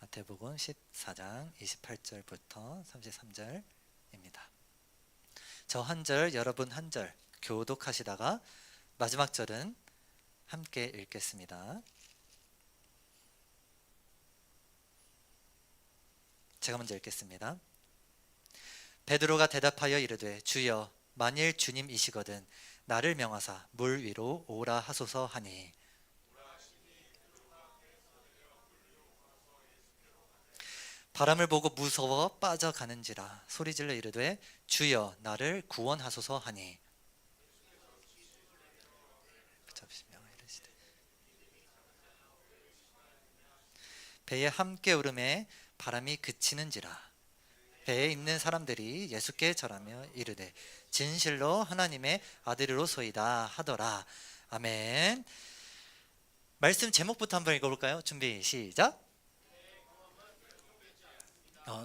마태복음 14장 28절부터 33절입니다. 저 한 절, 여러분 한 절 교독하시다가 마지막 절은 함께 읽겠습니다. 제가 먼저 읽겠습니다. 베드로가 대답하여 이르되 주여 만일 주님이시거든 나를 명하사 물 위로 오라 하소서 하니 바람을 보고 무서워 빠져가는지라 소리질러 이르되 주여 나를 구원하소서 하니 배에 함께 오름에 바람이 그치는지라 배에 있는 사람들이 예수께 절하며 이르되 진실로 하나님의 아들이로소이다 하더라. 아멘. 말씀 제목부터 한번 읽어볼까요? 준비 시작.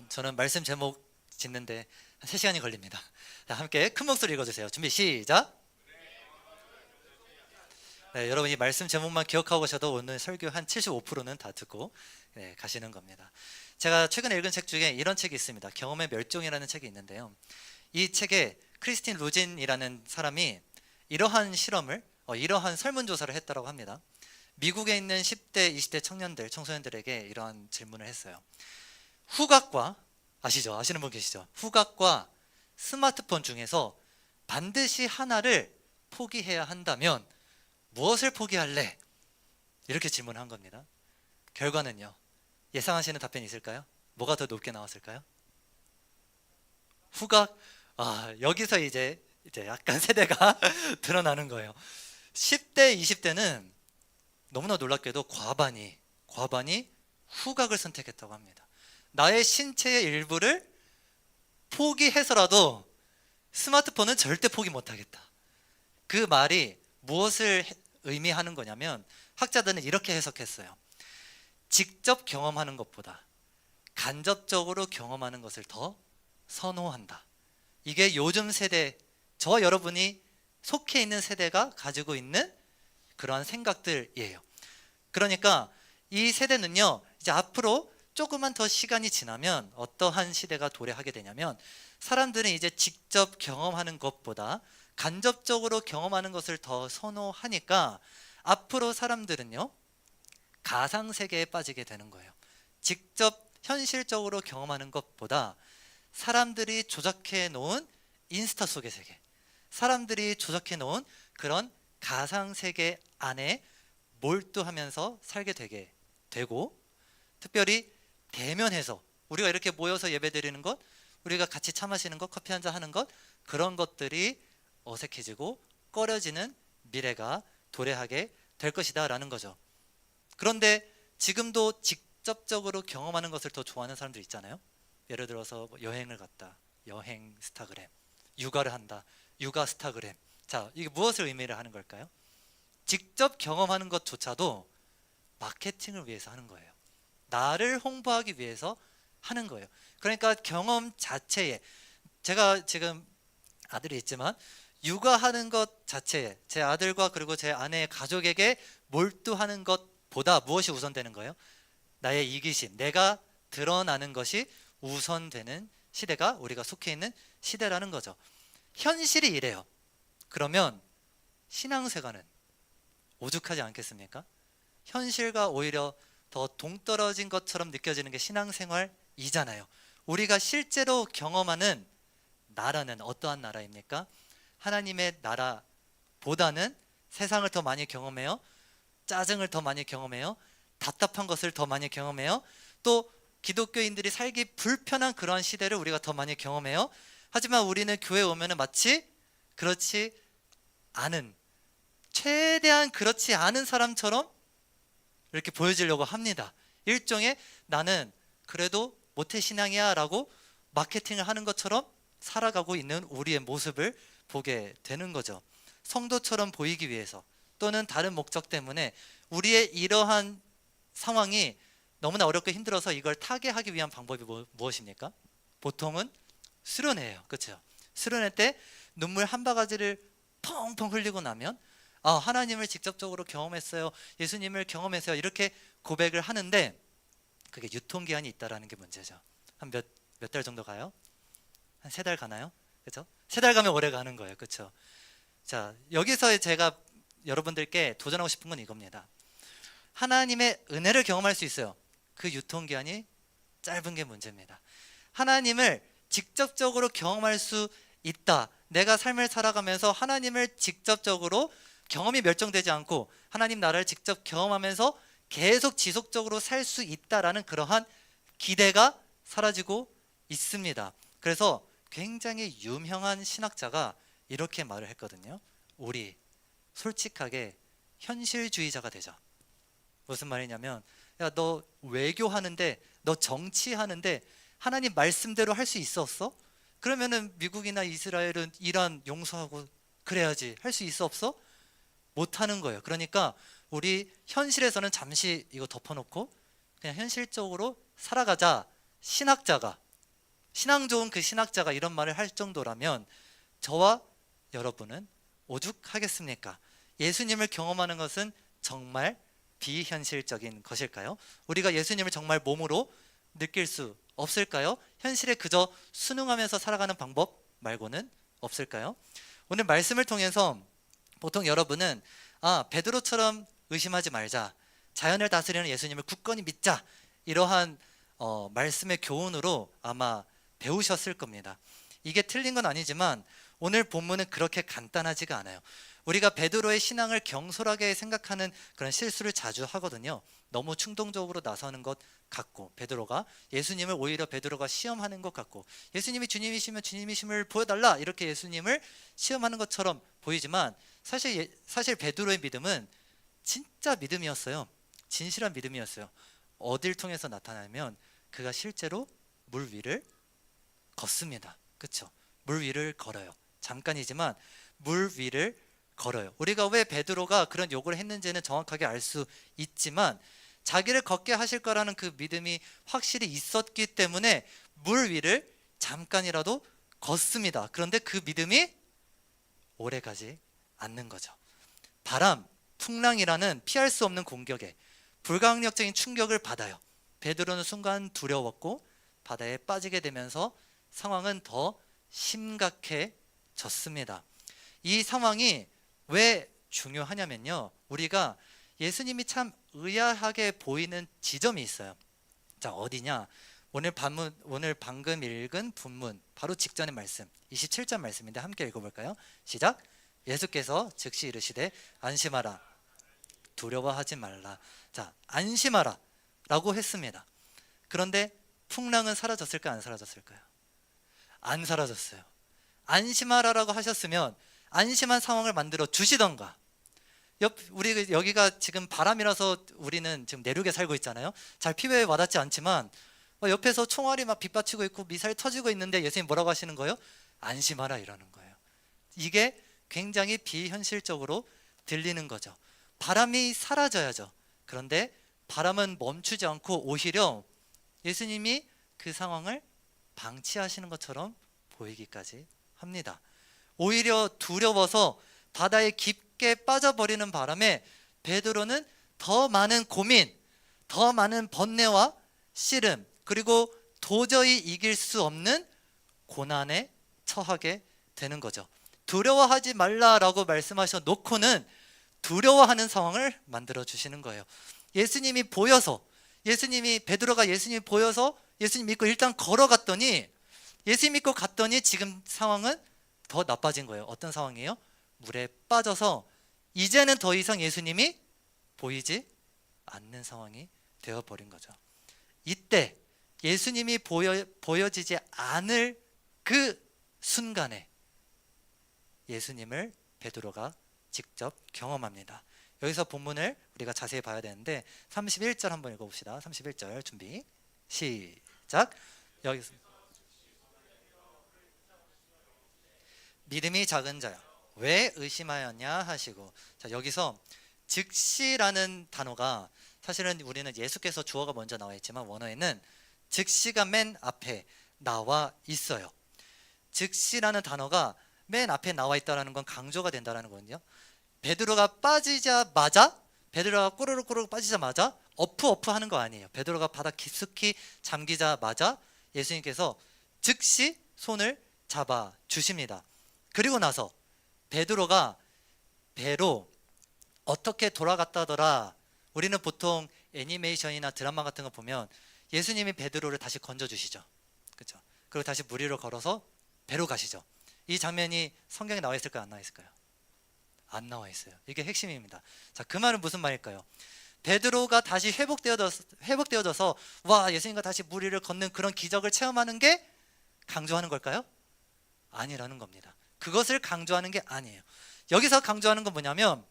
저는 말씀 제목 짓는데 한 3시간이 걸립니다. 자, 함께 큰 목소리 읽어주세요. 준비 시작. 네, 여러분이 말씀 제목만 기억하고 가셔도 오늘 설교 한 75%는 다 듣고 가시는 겁니다. 제가 최근에 읽은 책 중에 이런 책이 있습니다. 경험의 멸종이라는 책이 있는데요. 이 책에 크리스틴 루진이라는 사람이 이러한 실험을 이러한 설문조사를 했다고 합니다. 미국에 있는 10대, 20대 청년들, 청소년들에게 이러한 질문을 했어요. 후각과 아시는 분 계시죠? 후각과 스마트폰 중에서 반드시 하나를 포기해야 한다면 무엇을 포기할래? 이렇게 질문한 겁니다. 결과는요. 예상하시는 답변이 있을까요? 뭐가 더 높게 나왔을까요? 후각. 여기서 이제 약간 세대가 드러나는 거예요. 10대, 20대는 너무나 놀랍게도 과반이 후각을 선택했다고 합니다. 나의 신체의 일부를 포기해서라도 스마트폰은 절대 포기 못하겠다. 그 말이 무엇을 의미하는 거냐면 학자들은 이렇게 해석했어요. 직접 경험하는 것보다 간접적으로 경험하는 것을 더 선호한다. 이게 요즘 세대, 저와 여러분이 속해 있는 세대가 가지고 있는 그러한 생각들이에요. 그러니까 이 세대는요, 이제 앞으로 조금만 더 시간이 지나면 어떠한 시대가 도래하게 되냐면 사람들은 이제 직접 경험하는 것보다 간접적으로 경험하는 것을 더 선호하니까 앞으로 사람들은요, 가상세계에 빠지게 되는 거예요. 직접 현실적으로 경험하는 것보다 사람들이 조작해 놓은 인스타 속의 세계, 사람들이 조작해 놓은 그런 가상세계 안에 몰두하면서 살게 되게 되고, 특별히 대면해서 우리가 이렇게 모여서 예배드리는 것, 우리가 같이 차 마시는 것, 커피 한잔 하는 것, 그런 것들이 어색해지고 꺼려지는 미래가 도래하게 될 것이다 라는 거죠. 그런데 지금도 직접적으로 경험하는 것을 더 좋아하는 사람들 있잖아요. 예를 들어서 여행을 갔다, 여행 스타그램, 육아를 한다, 육아 스타그램. 자, 이게 무엇을 의미를 하는 걸까요? 직접 경험하는 것조차도 마케팅을 위해서 하는 거예요. 나를 홍보하기 위해서 하는 거예요. 그러니까 경험 자체에, 제가 지금 아들이 있지만 육아하는 것 자체에 제 아들과 그리고 제 아내의 가족에게 몰두하는 것보다 무엇이 우선되는 거예요? 나의 이기심, 내가 드러나는 것이 우선되는 시대가 우리가 속해 있는 시대라는 거죠. 현실이 이래요. 그러면 신앙생활은 오죽하지 않겠습니까? 현실과 오히려 더 동떨어진 것처럼 느껴지는 게 신앙생활이잖아요. 우리가 실제로 경험하는 나라는 어떠한 나라입니까? 하나님의 나라보다는 세상을 더 많이 경험해요. 짜증을 더 많이 경험해요. 답답한 것을 더 많이 경험해요. 또 기독교인들이 살기 불편한 그러한 시대를 우리가 더 많이 경험해요. 하지만 우리는 교회에 오면 마치 그렇지 않은, 최대한 그렇지 않은 사람처럼 이렇게 보여지려고 합니다. 일종의 나는 그래도 모태신앙이야 라고 마케팅을 하는 것처럼 살아가고 있는 우리의 모습을 보게 되는 거죠. 성도처럼 보이기 위해서 또는 다른 목적 때문에 우리의 이러한 상황이 너무나 어렵고 힘들어서 이걸 타개하기 위한 방법이 무엇입니까? 보통은 수련회예요. 그렇죠? 수련회 때 눈물 한 바가지를 펑펑 흘리고 나면 하나님을 직접적으로 경험했어요, 예수님을 경험했어요, 이렇게 고백을 하는데 그게 유통기한이 있다라는 게 문제죠. 한 몇 달 정도 가요? 한 3달 가나요? 그렇죠? 3달 가면 오래 가는 거예요. 그렇죠? 자, 여기서 제가 여러분들께 도전하고 싶은 건 이겁니다. 하나님의 은혜를 경험할 수 있어요. 그 유통기한이 짧은 게 문제입니다. 하나님을 직접적으로 경험할 수 있다. 내가 삶을 살아가면서 하나님을 직접적으로 경험이 멸종되지 않고 하나님 나라를 직접 경험하면서 계속 지속적으로 살 수 있다라는 그러한 기대가 사라지고 있습니다. 그래서 굉장히 유명한 신학자가 이렇게 말을 했거든요. 우리 솔직하게 현실주의자가 되자. 무슨 말이냐면, 야, 너 외교하는데, 너 정치하는데 하나님 말씀대로 할 수 있었어? 그러면은 미국이나 이스라엘은 이란 용서하고 그래야지. 할 수 있어 없어? 못하는 거예요. 그러니까 우리 현실에서는 잠시 이거 덮어놓고 그냥 현실적으로 살아가자. 신학자가, 신앙 좋은 그 신학자가 이런 말을 할 정도라면 저와 여러분은 오죽하겠습니까? 예수님을 경험하는 것은 정말 비현실적인 것일까요? 우리가 예수님을 정말 몸으로 느낄 수 없을까요? 현실에 그저 순응하면서 살아가는 방법 말고는 없을까요? 오늘 말씀을 통해서 보통 여러분은 베드로처럼 의심하지 말자, 자연을 다스리는 예수님을 굳건히 믿자, 이러한 말씀의 교훈으로 아마 배우셨을 겁니다. 이게 틀린 건 아니지만 오늘 본문은 그렇게 간단하지가 않아요. 우리가 베드로의 신앙을 경솔하게 생각하는 그런 실수를 자주 하거든요. 너무 충동적으로 나서는 것 같고, 베드로가 예수님을 오히려 베드로가 시험하는 것 같고, 예수님이 주님이시면 주님이심을 보여달라, 이렇게 예수님을 시험하는 것처럼 보이지만 사실 베드로의 믿음은 진짜 믿음이었어요. 진실한 믿음이었어요. 어딜 통해서 나타나면 그가 실제로 물 위를 걷습니다. 그렇죠? 물 위를 걸어요. 잠깐이지만 물 위를 걸어요. 우리가 왜 베드로가 그런 요구를 했는지는 정확하게 알 수 있지만 자기를 걷게 하실 거라는 그 믿음이 확실히 있었기 때문에 물 위를 잠깐이라도 걷습니다. 그런데 그 믿음이 오래가지 않는 거죠. 바람, 풍랑이라는 피할 수 없는 공격에 불가항력적인 충격을 받아요. 베드로는 순간 두려웠고 바다에 빠지게 되면서 상황은 더 심각해졌습니다. 이 상황이 왜 중요하냐면요, 우리가 예수님이 참 의아하게 보이는 지점이 있어요. 자, 어디냐? 오늘 방금 읽은 본문 바로 직전의 말씀 27절 말씀인데 함께 읽어볼까요? 시작. 예수께서 즉시 이르시되 안심하라, 두려워하지 말라. 자, 안심하라 라고 했습니다. 그런데 풍랑은 사라졌을까요? 안 사라졌을까요? 안 사라졌어요. 안심하라라고 하셨으면 안심한 상황을 만들어 주시던가. 우리 여기가 지금 바람이라서 우리는 지금 내륙에 살고 있잖아요. 잘 피부에 와닿지 않지만 옆에서 총알이 막 빗받치고 있고 미사일 터지고 있는데 예수님 뭐라고 하시는 거예요? 안심하라 이러는 거예요. 이게 굉장히 비현실적으로 들리는 거죠. 바람이 사라져야죠. 그런데 바람은 멈추지 않고 오히려 예수님이 그 상황을 방치하시는 것처럼 보이기까지 합니다. 오히려 두려워서 바다에 깊게 빠져버리는 바람에 베드로는 더 많은 고민, 더 많은 번뇌와 씨름, 그리고 도저히 이길 수 없는 고난에 처하게 되는 거죠. 두려워하지 말라라고 말씀하셔 놓고는 두려워하는 상황을 만들어 주시는 거예요. 베드로가 예수님이 보여서 예수님 믿고 일단 걸어갔더니, 예수님 믿고 갔더니 지금 상황은 더 나빠진 거예요. 어떤 상황이에요? 물에 빠져서 이제는 더 이상 예수님이 보이지 않는 상황이 되어버린 거죠. 이때 예수님이 보여지지 않을 그 순간에 예수님을 베드로가 직접 경험합니다. 여기서 본문을 우리가 자세히 봐야 되는데 31절 한번 읽어봅시다. 31절 준비 시작. 여기서 믿음이 작은 자야 왜 의심하였냐 하시고, 자, 여기서 즉시라는 단어가 사실은 우리는 예수께서 주어가 먼저 나와 있지만 원어에는 즉시가 맨 앞에 나와 있어요. 즉시라는 단어가 맨 앞에 나와 있다는 건 강조가 된다는 거거든요. 베드로가 꼬르륵 빠지자마자 어프 하는 거 아니에요. 베드로가 바다 깊숙이 잠기자마자 예수님께서 즉시 손을 잡아 주십니다. 그리고 나서 베드로가 배로 어떻게 돌아갔다더라. 우리는 보통 애니메이션이나 드라마 같은 거 보면 예수님이 베드로를 다시 건져 주시죠. 그렇죠? 그리고 다시 물 위로 걸어서 배로 가시죠. 이 장면이 성경에 나와 있을까요? 안 나와 있을까요? 안 나와 있어요. 이게 핵심입니다. 자, 그 말은 무슨 말일까요? 베드로가 다시 회복되어져서 와, 예수님과 다시 물 위를 걷는 그런 기적을 체험하는 게 강조하는 걸까요? 아니라는 겁니다. 그것을 강조하는 게 아니에요. 여기서 강조하는 건 뭐냐면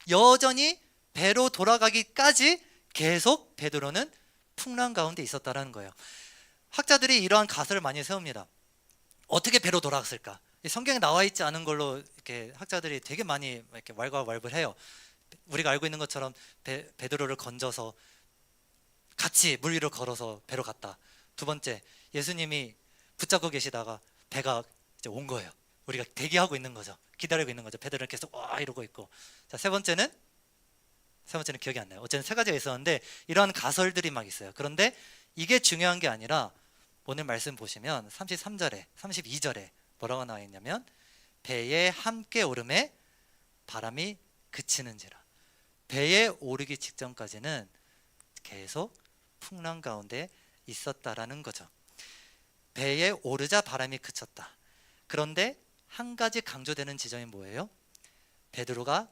여전히 배로 돌아가기까지 계속 베드로는 풍랑 가운데 있었다라는 거예요. 학자들이 이러한 가설을 많이 세웁니다. 어떻게 배로 돌아갔을까? 성경에 나와 있지 않은 걸로 이렇게 학자들이 되게 많이 이렇게 왈가왈부해요. 우리가 알고 있는 것처럼 베드로를 건져서 같이 물 위로 걸어서 배로 갔다. 두 번째, 예수님이 붙잡고 계시다가 배가 이제 온 거예요. 우리가 대기하고 있는 거죠. 기다리고 있는 거죠. 베드로는 계속 와 이러고 있고. 자, 세 번째는 기억이 안 나요. 어쨌든 세 가지가 있었는데 이러한 가설들이 막 있어요. 그런데 이게 중요한 게 아니라 오늘 말씀 보시면 33절에 32절에 뭐라고 나와 있냐면 배에 함께 오름에 바람이 그치는지라. 배에 오르기 직전까지는 계속 풍랑 가운데 있었다라는 거죠. 배에 오르자 바람이 그쳤다. 그런데 한 가지 강조되는 지점이 뭐예요? 베드로가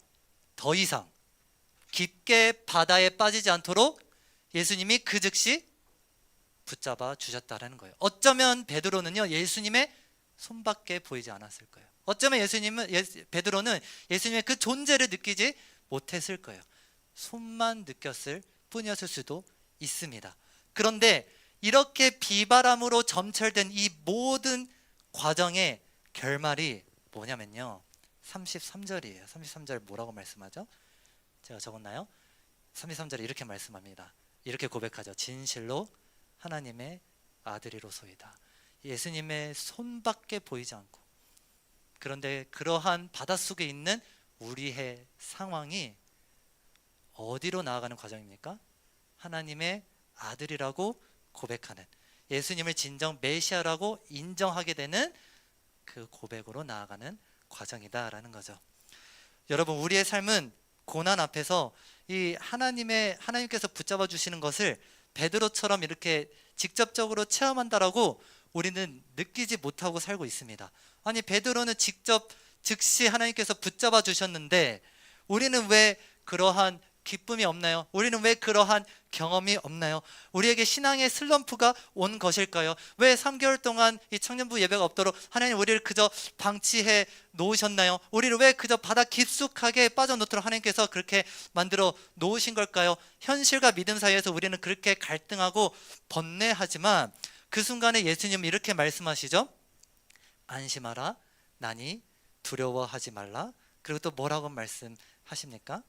더 이상 깊게 바다에 빠지지 않도록 예수님이 그 즉시 붙잡아 주셨다라는 거예요. 어쩌면 베드로는요, 예수님의 손밖에 보이지 않았을 거예요. 어쩌면 베드로는 예수님의 그 존재를 느끼지 못했을 거예요. 손만 느꼈을 뿐이었을 수도 있습니다. 그런데 이렇게 비바람으로 점철된 이 모든 과정의 결말이 뭐냐면요, 33절이에요. 33절 뭐라고 말씀하죠? 제가 적었나요? 33절에 이렇게 말씀합니다. 이렇게 고백하죠. 진실로 하나님의 아들이로소이다. 예수님의 손밖에 보이지 않고, 그런데 그러한 바닷속에 있는 우리의 상황이 어디로 나아가는 과정입니까? 하나님의 아들이라고 고백하는, 예수님을 진정 메시아라고 인정하게 되는 그 고백으로 나아가는 과정이다라는 거죠. 여러분, 우리의 삶은 고난 앞에서 이 하나님께서 붙잡아 주시는 것을 베드로처럼 이렇게 직접적으로 체험한다라고 우리는 느끼지 못하고 살고 있습니다. 아니, 베드로는 직접 즉시 하나님께서 붙잡아 주셨는데 우리는 왜 그러한 기쁨이 없나요? 우리는 왜 그러한 경험이 없나요? 우리에게 신앙의 슬럼프가 온 것일까요? 왜 3개월 동안 이 청년부 예배가 없도록 하나님 우리를 그저 방치해 놓으셨나요? 우리를 왜 그저 바다 깊숙하게 빠져놓도록 하나님께서 그렇게 만들어 놓으신 걸까요? 현실과 믿음 사이에서 우리는 그렇게 갈등하고 번뇌하지만 그 순간에 예수님은 이렇게 말씀하시죠. 안심하라, 나니 두려워하지 말라. 그리고 또 뭐라고 말씀하십니까?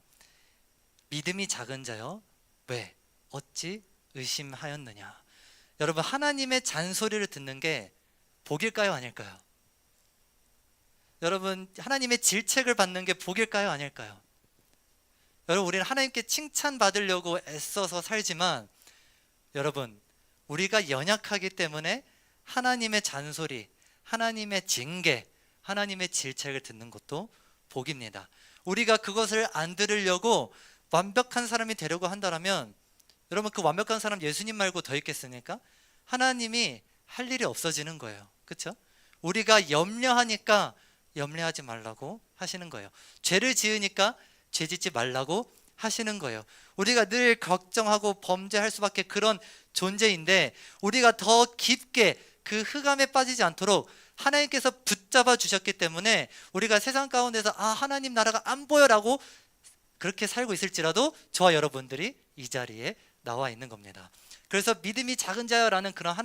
믿음이 작은 자여, 왜 어찌 의심하였느냐. 여러분, 하나님의 잔소리를 듣는 게 복일까요, 아닐까요? 여러분, 하나님의 질책을 받는 게 복일까요, 아닐까요? 여러분, 우리는 하나님께 칭찬받으려고 애써서 살지만 여러분, 우리가 연약하기 때문에 하나님의 잔소리, 하나님의 징계, 하나님의 질책을 듣는 것도 복입니다. 우리가 그것을 안 들으려고 완벽한 사람이 되려고 한다면 여러분, 그 완벽한 사람 예수님 말고 더 있겠습니까? 하나님이 할 일이 없어지는 거예요. 그렇죠? 우리가 염려하니까 염려하지 말라고 하시는 거예요. 죄를 지으니까 죄 짓지 말라고 하시는 거예요. 우리가 늘 걱정하고 범죄할 수밖에 그런 존재인데 우리가 더 깊게 그 흑암에 빠지지 않도록 하나님께서 붙잡아 주셨기 때문에 우리가 세상 가운데서 하나님 나라가 안 보여라고 그렇게 살고 있을지라도 저와 여러분들이 이 자리에 나와 있는 겁니다. 그래서 믿음이 작은 자여라는 그런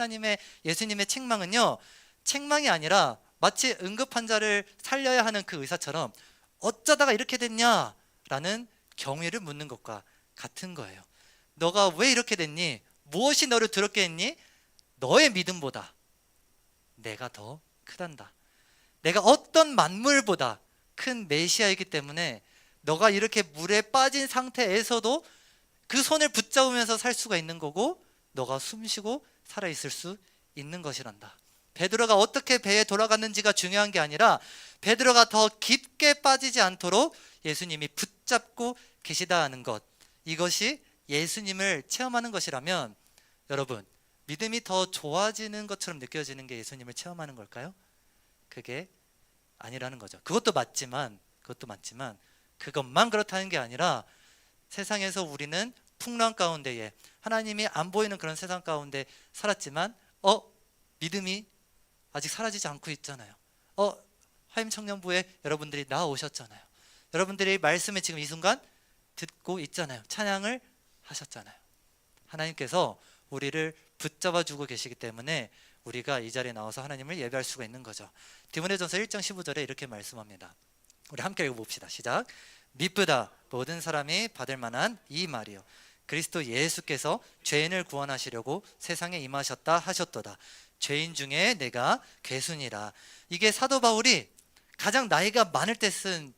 예수님의 책망은요, 책망이 아니라 마치 응급환자를 살려야 하는 그 의사처럼 어쩌다가 이렇게 됐냐라는 경위를 묻는 것과 같은 거예요. 너가 왜 이렇게 됐니? 무엇이 너를 두렵게 했니? 너의 믿음보다 내가 더 크단다. 내가 어떤 만물보다 큰 메시아이기 때문에 너가 이렇게 물에 빠진 상태에서도 그 손을 붙잡으면서 살 수가 있는 거고 너가 숨쉬고 살아있을 수 있는 것이란다. 베드로가 어떻게 배에 돌아갔는지가 중요한 게 아니라 베드로가 더 깊게 빠지지 않도록 예수님이 붙잡고 계시다 하는 것, 이것이 예수님을 체험하는 것이라면 여러분, 믿음이 더 좋아지는 것처럼 느껴지는 게 예수님을 체험하는 걸까요? 그게 아니라는 거죠. 그것도 맞지만 그것만 그렇다는 게 아니라 세상에서 우리는 풍랑 가운데에 하나님이 안 보이는 그런 세상 가운데 살았지만 믿음이 아직 사라지지 않고 있잖아요. 화임 청년부에 여러분들이 나오셨잖아요. 여러분들이 말씀을 지금 이 순간 듣고 있잖아요. 찬양을 하셨잖아요. 하나님께서 우리를 붙잡아 주고 계시기 때문에 우리가 이 자리에 나와서 하나님을 예배할 수가 있는 거죠. 디모데전서 1장 15절에 이렇게 말씀합니다. 우리 함께 읽어봅시다. 시작. 미쁘다 모든 사람이 받을 만한 이 말이요 그리스도 예수께서 죄인을 구원하시려고 세상에 임하셨다 하셨도다. 죄인 중에 내가 괴순이라. 이게 사도 바울이 가장 나이가 많을 때 쓴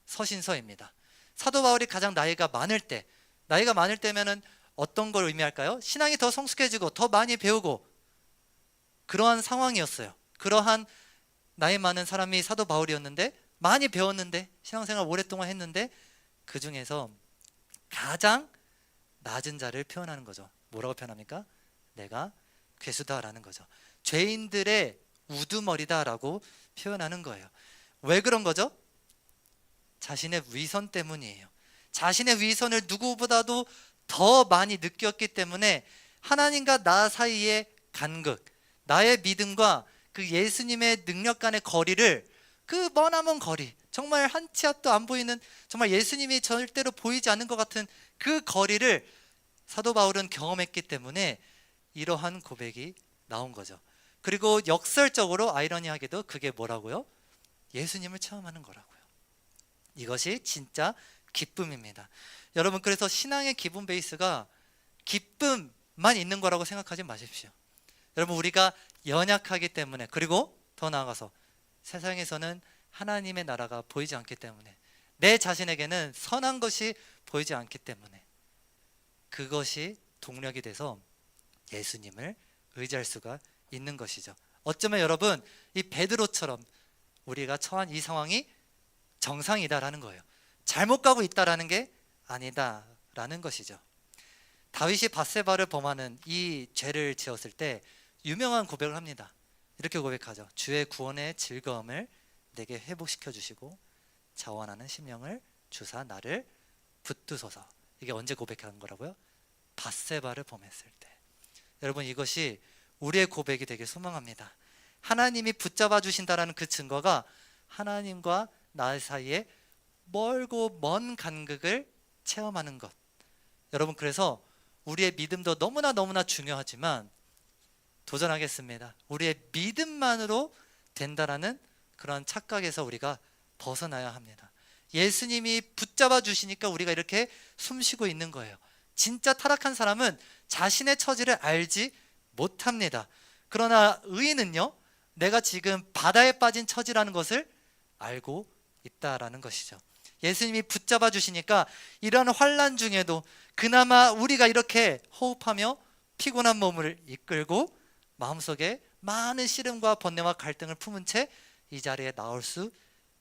서신서입니다. 사도 바울이 가장 나이가 많을 때면은 어떤 걸 의미할까요? 신앙이 더 성숙해지고 더 많이 배우고 그러한 상황이었어요. 그러한 나이 많은 사람이 사도 바울이었는데 많이 배웠는데 신앙생활 오랫동안 했는데 그 중에서 가장 낮은 자를 표현하는 거죠. 뭐라고 표현합니까? 내가 괴수다라는 거죠. 죄인들의 우두머리다라고 표현하는 거예요. 왜 그런 거죠? 자신의 위선 때문이에요. 자신의 위선을 누구보다도 더 많이 느꼈기 때문에 하나님과 나 사이의 간극, 나의 믿음과 그 예수님의 능력 간의 거리를, 그 머나먼 거리, 정말 한 치 앞도 안 보이는, 정말 예수님이 절대로 보이지 않는 것 같은 그 거리를 사도 바울은 경험했기 때문에 이러한 고백이 나온 거죠. 그리고 역설적으로 아이러니하게도 그게 뭐라고요? 예수님을 체험하는 거라고요. 이것이 진짜 기쁨입니다. 여러분, 그래서 신앙의 기본 베이스가 기쁨만 있는 거라고 생각하지 마십시오. 여러분, 우리가 연약하기 때문에, 그리고 더 나아가서 세상에서는 하나님의 나라가 보이지 않기 때문에, 내 자신에게는 선한 것이 보이지 않기 때문에 그것이 동력이 돼서 예수님을 의지할 수가 있는 것이죠. 어쩌면 여러분, 이 베드로처럼 우리가 처한 이 상황이 정상이다라는 거예요. 잘못 가고 있다라는 게 아니다라는 것이죠. 다윗이 밧세바를 범하는 이 죄를 지었을 때 유명한 고백을 합니다. 이렇게 고백하죠. 주의 구원의 즐거움을 내게 회복시켜 주시고 자원하는 심령을 주사 나를 붙드소서. 이게 언제 고백한 거라고요? 밧세바를 범했을 때. 여러분, 이것이 우리의 고백이 되길 소망합니다. 하나님이 붙잡아 주신다라는 그 증거가 하나님과 나 사이에 멀고 먼 간극을 체험하는 것. 여러분, 그래서 우리의 믿음도 너무나 중요하지만 도전하겠습니다. 우리의 믿음만으로 된다라는 그런 착각에서 우리가 벗어나야 합니다. 예수님이 붙잡아 주시니까 우리가 이렇게 숨쉬고 있는 거예요. 진짜 타락한 사람은 자신의 처지를 알지 못합니다. 그러나 의인은요, 내가 지금 바다에 빠진 처지라는 것을 알고 있다라는 것이죠. 예수님이 붙잡아 주시니까 이러한 환난 중에도 그나마 우리가 이렇게 호흡하며 피곤한 몸을 이끌고 마음속에 많은 시름과 번뇌와 갈등을 품은 채 이 자리에 나올 수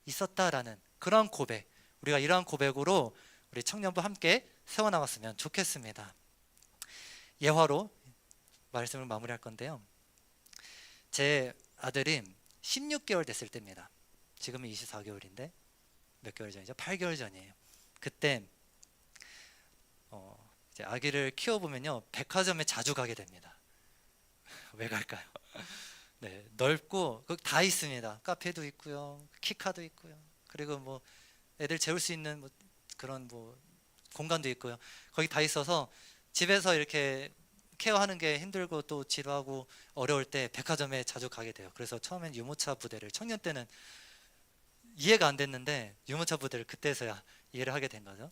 있었다라는 그런 고백, 우리가 이러한 고백으로 우리 청년부 함께 세워나갔으면 좋겠습니다. 예화로 말씀을 마무리할 건데요, 제 아들이 16개월 됐을 때입니다. 지금은 24개월인데 몇 개월 전이죠? 8개월 전이에요. 그때 이제 아기를 키워보면요, 백화점에 자주 가게 됩니다. 왜 갈까요? 네, 넓고 다 있습니다. 카페도 있고요, 키카도 있고요, 그리고 뭐 애들 재울 수 있는 뭐 그런 뭐 공간도 있고요. 거기 다 있어서 집에서 이렇게 케어하는 게 힘들고 또 지루하고 어려울 때 백화점에 자주 가게 돼요. 그래서 처음엔 유모차 부대를, 청년 때는 이해가 안 됐는데 유모차 부대를 그때서야 이해를 하게 된 거죠.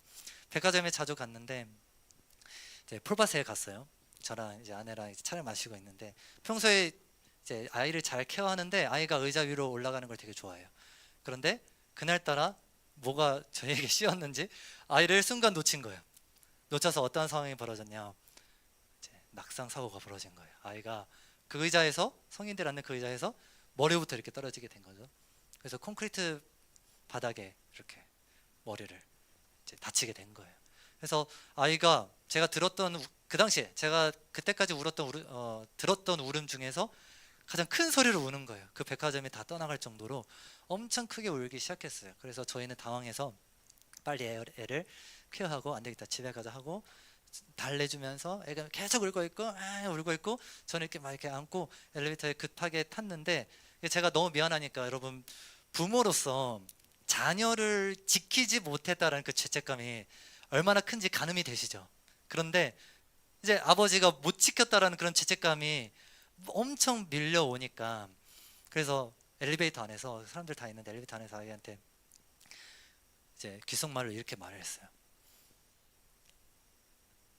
백화점에 자주 갔는데 이제 폴바스에 갔어요. 저랑 이제 아내랑 이제 차를 마시고 있는데, 평소에 이제 아이를 잘 케어하는데 아이가 의자 위로 올라가는 걸 되게 좋아해요. 그런데 그날따라 뭐가 저에게 씌었는지 아이를 순간 놓친 거예요. 놓쳐서 어떤 상황이 벌어졌냐, 이제 낙상 사고가 벌어진 거예요. 아이가 그 의자에서, 성인들 앉는 그 의자에서 머리부터 이렇게 떨어지게 된 거죠. 그래서 콘크리트 바닥에 이렇게 머리를 이제 다치게 된 거예요. 그래서 아이가, 제가 들었던 그 당시에 제가 그때까지 들었던 울음 중에서 가장 큰 소리로 우는 거예요. 그 백화점이 다 떠나갈 정도로 엄청 크게 울기 시작했어요. 그래서 저희는 당황해서 빨리 애를 케어하고, 안 되겠다, 집에 가자 하고 달래주면서 애가 계속 울고 있고 저는 이렇게 막 이렇게 안고 엘리베이터에 급하게 탔는데, 제가 너무 미안하니까, 여러분, 부모로서 자녀를 지키지 못했다라는 그 죄책감이 얼마나 큰지 가늠이 되시죠? 그런데 이제 아버지가 못 지켰다라는 그런 죄책감이 엄청 밀려오니까, 그래서 엘리베이터 안에서, 사람들 다 있는데 엘리베이터 안에서 아이한테 이제 귓속말로 이렇게 말을 했어요.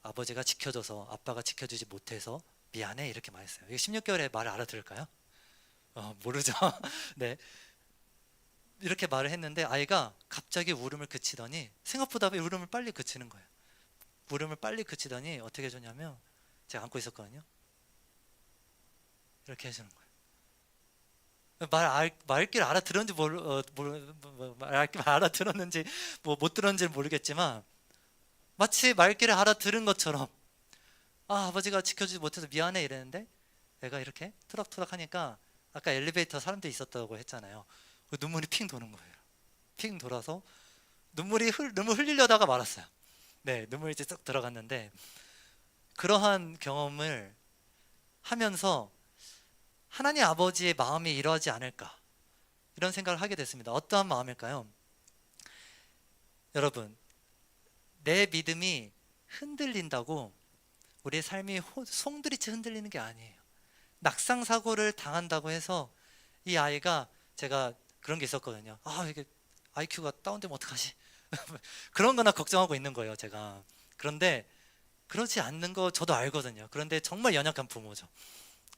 아버지가 지켜줘서 아빠가 지켜주지 못해서 미안해, 이렇게 말했어요. 이게 16개월에 말을 알아들을까요? 모르죠. 네, 이렇게 말을 했는데 아이가 갑자기 울음을 그치더니, 생각보다 울음을 빨리 그치는 거예요. 울음을 빨리 그치더니 어떻게 해줬냐면, 제가 안고 있었거든요. 이렇게 해주는 거예요. 말귀를 알아들었는지 알아들었는지 못 들었는지 모르겠지만, 마치 말귀를 알아들은 것처럼, 아버지가 지켜주지 못해서 미안해 이랬는데, 애가 이렇게 투닥투닥 하니까, 아까 엘리베이터 사람들이 있었다고 했잖아요. 눈물이 핑 도는 거예요. 핑 돌아서 눈물 흘리려다가 말았어요. 네, 눈물이 이제 쏙 들어갔는데, 그러한 경험을 하면서 하나님 아버지의 마음이 이러하지 않을까, 이런 생각을 하게 됐습니다. 어떠한 마음일까요? 여러분, 내 믿음이 흔들린다고 우리의 삶이 송두리째 흔들리는 게 아니에요. 낙상 사고를 당한다고 해서, 이 아이가, 제가 그런 게 있었거든요. 이게 IQ가 다운되면 어떡하지? 그런 거나 걱정하고 있는 거예요, 제가. 그런데 그렇지 않는 거 저도 알거든요. 그런데 정말 연약한 부모죠.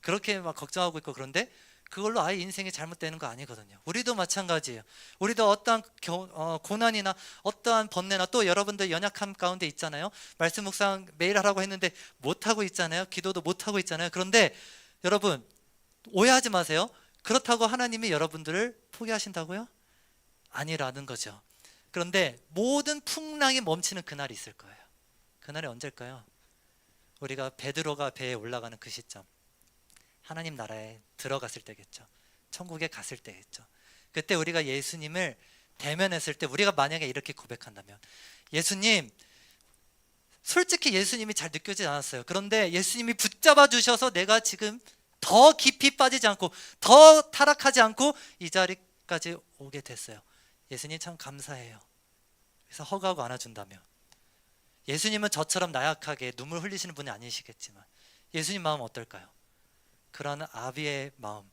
그렇게 막 걱정하고 있고, 그런데 그걸로 아이 인생이 잘못되는 거 아니거든요. 우리도 마찬가지예요. 우리도 어떠한 고난이나 어떠한 번뇌나, 또 여러분들 연약함 가운데 있잖아요. 말씀 묵상 매일 하라고 했는데 못하고 있잖아요. 기도도 못하고 있잖아요. 그런데 여러분, 오해하지 마세요. 그렇다고 하나님이 여러분들을 포기하신다고요? 아니라는 거죠. 그런데 모든 풍랑이 멈추는 그날이 있을 거예요. 그날이 언제일까요? 우리가 베드로가 배에 올라가는 그 시점, 하나님 나라에 들어갔을 때겠죠. 천국에 갔을 때겠죠. 그때 우리가 예수님을 대면했을 때, 우리가 만약에 이렇게 고백한다면, 예수님, 솔직히 예수님이 잘 느껴지지 않았어요. 그런데 예수님이 붙잡아 주셔서 내가 지금 더 깊이 빠지지 않고, 더 타락하지 않고 이 자리까지 오게 됐어요. 예수님 참 감사해요. 그래서 허가하고 안아준다면, 예수님은 저처럼 나약하게 눈물 흘리시는 분이 아니시겠지만, 예수님 마음 어떨까요? 그런 아비의 마음,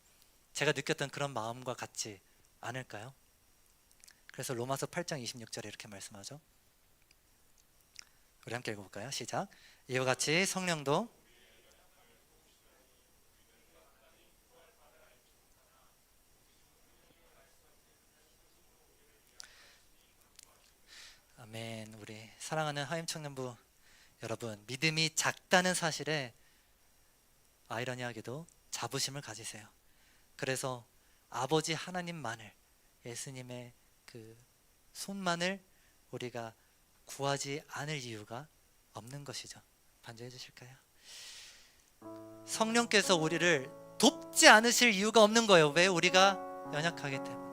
제가 느꼈던 그런 마음과 같지 않을까요? 그래서 로마서 8장 26절에 이렇게 말씀하죠. 우리 함께 읽어볼까요? 시작. 이와 같이 성령도 아멘. 우리 사랑하는 하임 청년부 여러분, 믿음이 작다는 사실에 아이러니하게도 자부심을 가지세요. 그래서 아버지 하나님만을, 예수님의 그 손만을 우리가 구하지 않을 이유가 없는 것이죠. 반주해 주실까요? 성령께서 우리를 돕지 않으실 이유가 없는 거예요. 왜? 우리가 연약하기 때문에.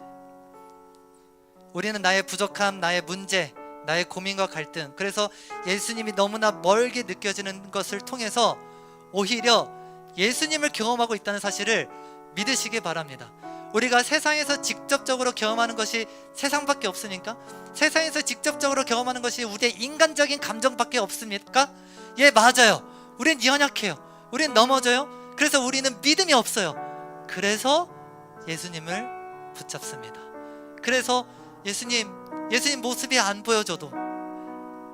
우리는 나의 부족함, 나의 문제, 나의 고민과 갈등, 그래서 예수님이 너무나 멀게 느껴지는 것을 통해서 오히려 예수님을 경험하고 있다는 사실을 믿으시기 바랍니다. 우리가 세상에서 직접적으로 경험하는 것이 세상밖에 없으니까, 세상에서 직접적으로 경험하는 것이 우리의 인간적인 감정밖에 없습니까? 예, 맞아요. 우린 연약해요. 우린 넘어져요. 그래서 우리는 믿음이 없어요. 그래서 예수님을 붙잡습니다. 그래서 예수님 모습이 안 보여줘도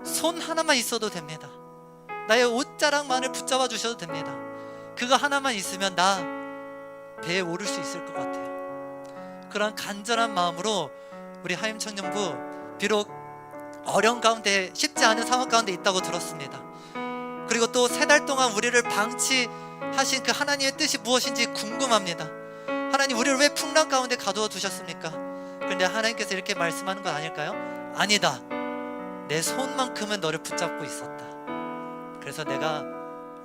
손 하나만 있어도 됩니다. 나의 옷자락만을 붙잡아 주셔도 됩니다. 그거 하나만 있으면 나 배에 오를 수 있을 것 같아요. 그런 간절한 마음으로 우리 하임 청년부, 비록 어려운 가운데 쉽지 않은 상황 가운데 있다고 들었습니다. 그리고 또 3달 동안 우리를 방치하신 그 하나님의 뜻이 무엇인지 궁금합니다. 하나님, 우리를 왜 풍랑 가운데 가두어 두셨습니까? 그런데 하나님께서 이렇게 말씀하는 건 아닐까요? 아니다, 내 손만큼은 너를 붙잡고 있었다. 그래서 내가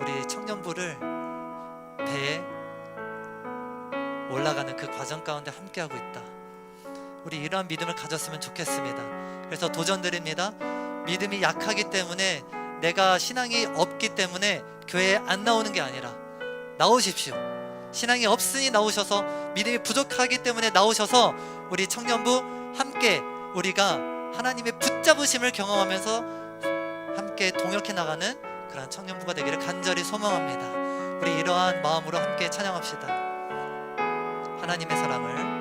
우리 청년부를 배에 올라가는 그 과정 가운데 함께하고 있다. 우리 이러한 믿음을 가졌으면 좋겠습니다. 그래서 도전드립니다. 믿음이 약하기 때문에, 내가 신앙이 없기 때문에 교회에 안 나오는 게 아니라 나오십시오. 신앙이 없으니 나오셔서, 믿음이 부족하기 때문에 나오셔서 우리 청년부 함께 우리가 하나님의 붙잡으심을 경험하면서 함께 동역해 나가는 그런 청년부가 되기를 간절히 소망합니다. 우리 이러한 마음으로 함께 찬양합시다. 하나님의 사랑을